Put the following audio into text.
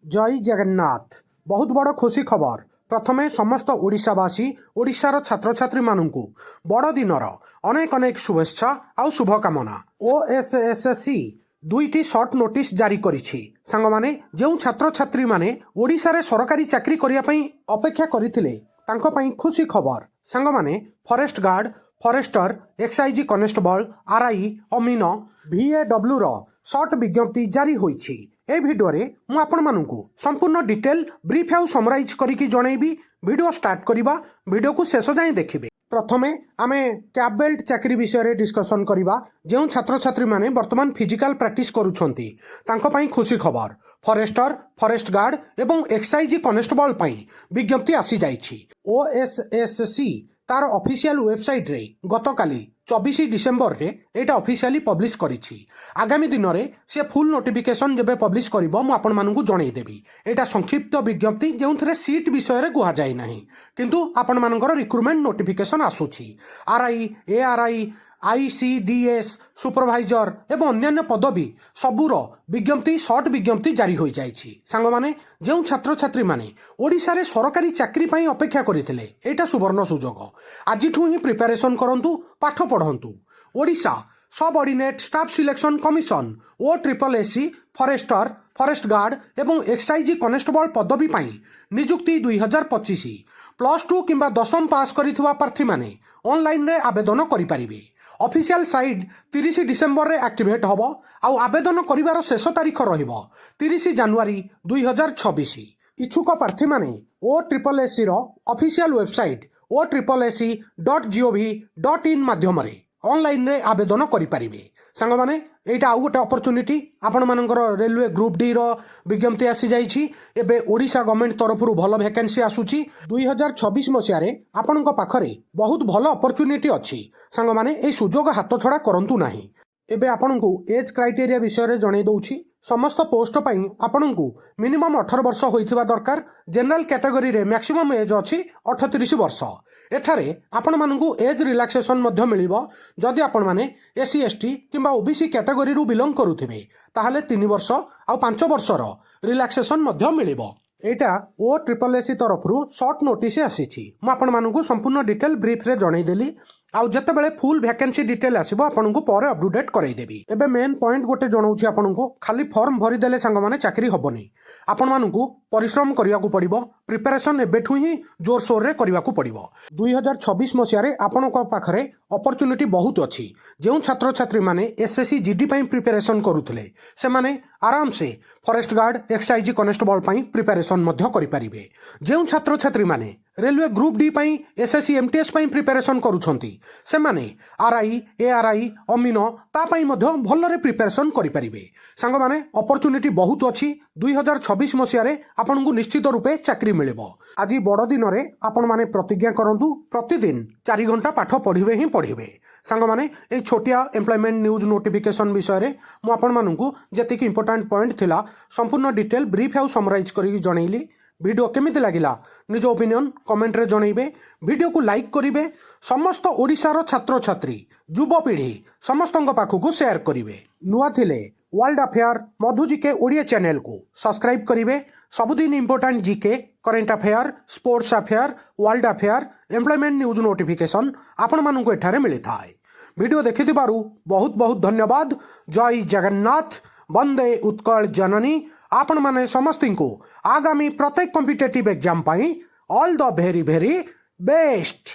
जय जगन्नाथ। बहुत बड़ खुशी खबर। प्रथमे समस्त ओडिशावासी ओडिशार छात्र छात्री मानू बड़ दिनर अनेक अनेक शुभेच्छा आउ शुभकामना। ओएसएससी दुईटी सर्ट नोटिस जारी करिछि। सांगमाने जो छात्र छात्री माने ओडिशारे सरकारी चाकरी करिया पई अपेक्षा करिथिले तांको पई खुशी खबर। सांगमाने forest guard, forester, excise constable, RI, अमीन, VAW रो सर्ट विज्ञप्ति जारी होइछि। ए भिडियो रे मु आपण मानकु संपूर्ण डिटेल ब्रीफ आउ समराइज करिकि जणैबी। वीडियो स्टार्ट करिबा, वीडियो को शेष जाए देखिबे। प्रथमे आमे कैब बेल्ट चाकरी विषय रे डिस्कशन करिबा। जो छात्र छात्री माने वर्तमान फिजिकल प्रैक्टिस करूछंती तांको पई खुशी खबर। फॉरेस्टर, फॉरेस्ट गार्ड एवं एक्साइज कनेस्टेबल पई विज्ञप्ति आसी जाइछि। ओएसएससी तार ऑफिशियल वेबसाइट रे गतकाली 24 डिसेम्बर रे एटा ऑफिशियली पब्लिश करिछि। आगामी दिन रे से फुल नोटिफिकेशन जेबे पब्लिश करिवो मु आपण मानकु जणै देबी। एटा संक्षिप्त विज्ञप्ति जेउथरे सीट विषय रे गुहा जाय नाही, किंतु आपण मानकर रिक्रुटमेंट नोटिफिकेशन आसुछि। आरआई, एआरआई, ICDS सुपरवाइजर एवं अन्य पदवी सबूर विज्ञप्ति सर्ट विज्ञप्ति जारी हो जाइछि। सांगमाने जो छात्र छात्री माने ओडिशा रे सरकारी चाकरी पई अपेक्षा करिथिले एटा सुवर्ण सुजोग। आजिठु ही प्रिपरेशन करंतु, पाठ पढ़ंतु। Odisha subordinate staff selection commission OSSC forester, forest guard एवं एक्साइज कनेस्टेबल पदवी पई नियुक्ति 2025 +2 किंबा 10म पास करिथुवा प्रार्थी माने ऑनलाइन रे आवेदन करि परिबे। ऑफिशियल साइट 30 डिसेम्बर रे एक्टिवेट हबो आउ आवेदन करिवार शेष तारीख रहिबो 30 जनवरी 2026। इच्छुक प्रार्थी माने OSSC रो ऑफिशियल वेबसाइट OSSC.gov.in माध्यम रे ऑनलाइन रे आवेदन करि परिबे। सांग माने एटा आउ गोटे अपॉर्चुनिटी आपण मानकर रेलवे ग्रुप डी रो विज्ञप्ति आसी जाइछि। एबे ओडिशा गवर्नमेंट तरफरु भल वैकेंसी आसुछि। 2026 मसिया रे आपनक पाखरे बहुत भल अपॉर्चुनिटी अछि। सांग माने ए सुजोग हाथ छड़ा करंतु नाही। एबे आपनकु एज क्राइटेरिया विषय रे जणै दउछि। समस्त पोस्ट पई आपनकु मिनिमम 18 वर्ष होइथिबा दरकार। जनरल कैटेगरी रे मैक्सिमम एज अछि 38 वर्ष। एठारे आपण मानकु एज रिलैक्सेशन मध्य मिलिबो। जदि आपण माने SC ST किंबा OBC कैटेगरी रु बिलोंग करूथिबे ताहाले 3 वर्ष आ 5 वर्षर रिलैक्सेशन मध्य मिलिबो। एटा OSSC तरफरु शॉर्ट नोटिस आसीछि। मु आपण मानकु संपूर्ण डिटेल ब्रीफ रे जणै देली। आउ जते बेले फुल वैकेंसी डिटेल आसीबो आपनकु परे अपडेट करै देबी। एबे मेन पॉइंट गोटे जणाउछि आपनकु, खाली फॉर्म भरि देले संग माने चाकरी हबोनी। आपण मानकु परिश्रम करिया को पड़िबो। प्रिपरेशन एबेठु ही जोर सोर रे करिया को पड़िबो। 2026 मसिया रे आपनक पाखरे अपॉर्चुनिटी बहुत अछि। जेउ छात्र छात्री माने SSC GD पई प्रिपरेशन करूथले से माने आराम से फॉरेस्ट गार्ड, एक्साइज कनेस्टेबल पई प्रिपरेशन मध्य करि परिबे। जेउ छात्र छात्री माने रेलवे ग्रुप डी पई SSC MTS पई प्रिपरेशन करूछंती से माने RI, ARI, अमीन ता पई मध्य भल रे प्रिपरेशन करि परिबे। संग माने अपॉर्चुनिटी बहुत अछि। 2026 मसिया रे आपनकु निश्चित रूपे चाकरी मिलिबो। आज बड़ दिन रे आपण माने प्रतिज्ञा करंतु प्रतिदिन 4 घंटा पाठ पढ़िबे ही पढ़िबे। सांग माने ए छोटिया एम्प्लॉयमेंट न्यूज नोटिफिकेशन विषय रे मु आपण मानकु जतिक इंपोर्टेंट पॉइंट थिला संपूर्ण डिटेल ब्रीफ आउ समराइज करी जणैली। वीडियो केमिति लागिला निज ओपिनियन कमेंट रे जणैबे। वीडियो को लाइक करिवे। समस्त ओडिशार छात्र छात्री युवपीढ़ी समस्तଙ୍କ पाखକୁ शेयर करिवे। नुआ थिले वर्ल्ड अफेयर मधु जीके ओडिया चैनल को सब्सक्राइब करिवे। सबुदिन important GK, current affair, sports affair, world affair, employment news notification आपण मानकु एठारे मिली थाए। वीडियो देखिथिबारु बहुत बहुत धन्यवाद। जय जगन्नाथ। वंदे उत्कल जननी। आपण माने समस्ती को आगामी प्रत्येक competitive exam pi all the very very best.